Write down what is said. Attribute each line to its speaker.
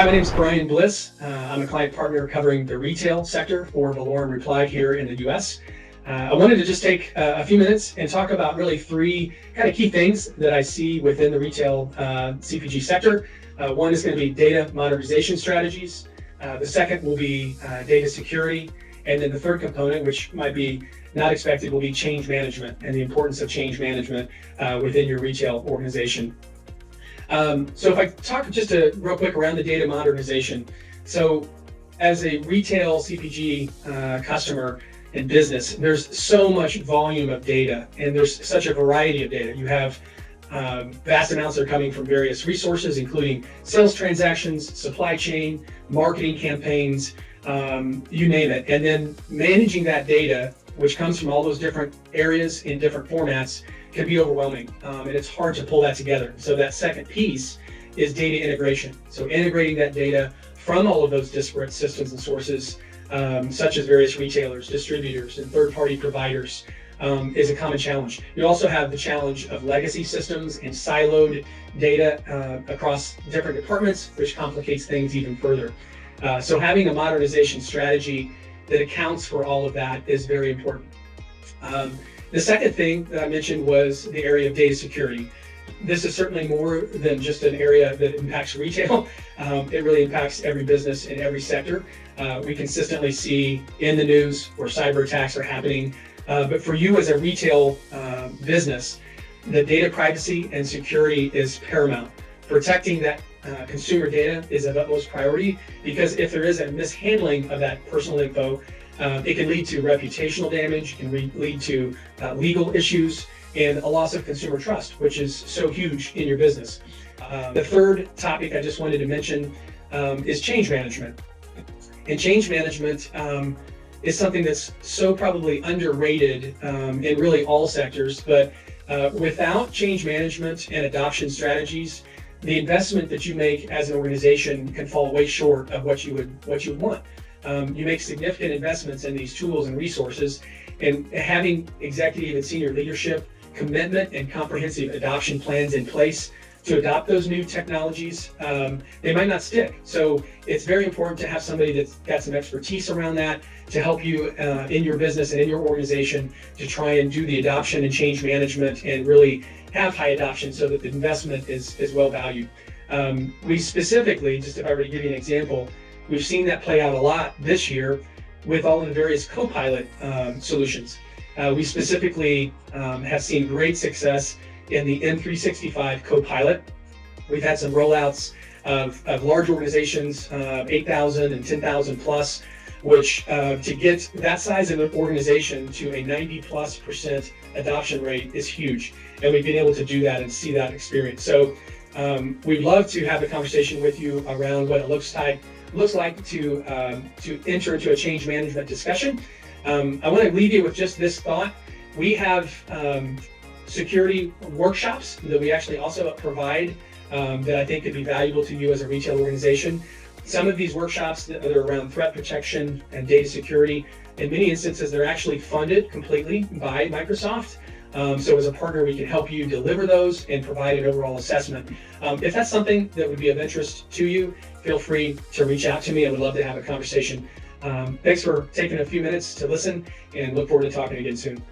Speaker 1: Hi, my name is Brian Bliss. I'm a client partner covering the retail sector for Valorem Reply here in the US. I wanted to just take a few minutes and talk about really three kind of key things that I see within the retail CPG sector. One is going to be data modernization strategies. The second will be data security. And then the third component, which might be not expected, will be change management and the importance of change management within your retail organization. So if I talk just real quick around the data modernization. So as a retail CPG customer and business, there's so much volume of data and there's such a variety of data. You have vast amounts that are coming from various resources, including sales transactions, supply chain, marketing campaigns, you name it. And then managing that data, which comes from all those different areas in different formats, can be overwhelming, and it's hard to pull that together. So that second piece is data integration. So integrating that data from all of those disparate systems and sources, such as various retailers, distributors, and third-party providers, is a common challenge. You also have the challenge of legacy systems and siloed data across different departments, which complicates things even further. So having a modernization strategy that accounts for all of that is very important. The second thing that I mentioned was the area of data security. This is certainly more than just an area that impacts retail. It really impacts every business in every sector. We consistently see in the news where cyber attacks are happening. But for you as a retail business, the data privacy and security is paramount. Protecting that consumer data is of utmost priority, because if there is a mishandling of that personal info, it can lead to reputational damage, can lead to legal issues, and a loss of consumer trust, which is so huge in your business. The third topic I just wanted to mention is change management. And change management is something that's so probably underrated in really all sectors, but without change management and adoption strategies, the investment that you make as an organization can fall way short of what you would want. You make significant investments in these tools and resources, and having executive and senior leadership commitment and comprehensive adoption plans in place to adopt those new technologies, they might not stick. So it's very important to have somebody that's got some expertise around that to help you in your business and in your organization to try and do the adoption and change management and really have high adoption so that the investment is well valued. We specifically, just if I were to give you an example, we've seen that play out a lot this year with all of the various co-pilot solutions. We specifically have seen great success in the M365 co-pilot. We've had some rollouts of large organizations, 8,000 and 10,000 plus, which to get that size of an organization to a 90+% adoption rate is huge. And we've been able to do that and see that experience. So we'd love to have a conversation with you around what it looks like to enter into a change management discussion. I want to leave you with just this thought. We have security workshops that we actually also provide that I think could be valuable to you as a retail organization. Some of these workshops that are around threat protection and data security, in many instances, they're actually funded completely by Microsoft. So as a partner, we can help you deliver those and provide an overall assessment. If that's something that would be of interest to you, feel free to reach out to me. I would love to have a conversation. Thanks for taking a few minutes to listen, and look forward to talking again soon.